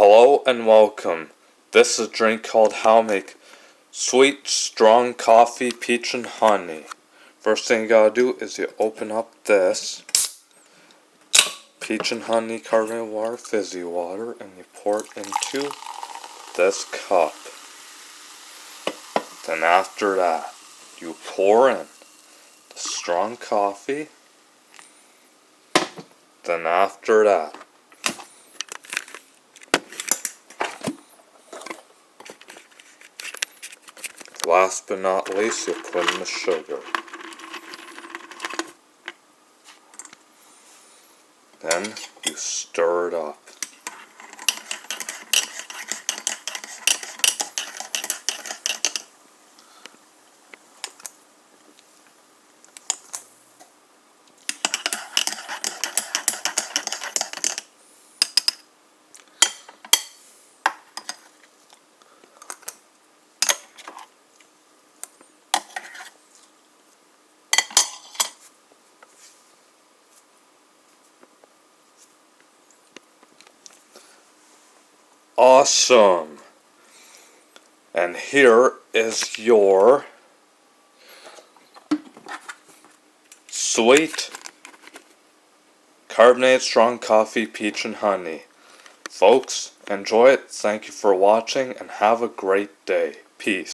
Hello and welcome. This is a drink called How Make Sweet Strong Coffee Peach and Honey. First thing you gotta do is you open up this peach and honey carbonated water, fizzy water, and you pour it into this cup. Then after that, you pour in the strong coffee. Then after that, last but not least, you put in the sugar. Then you stir it up. Awesome! And here is your sweet carbonated strong coffee peach and honey. Folks, enjoy it. Thank you for watching and have a great day. Peace.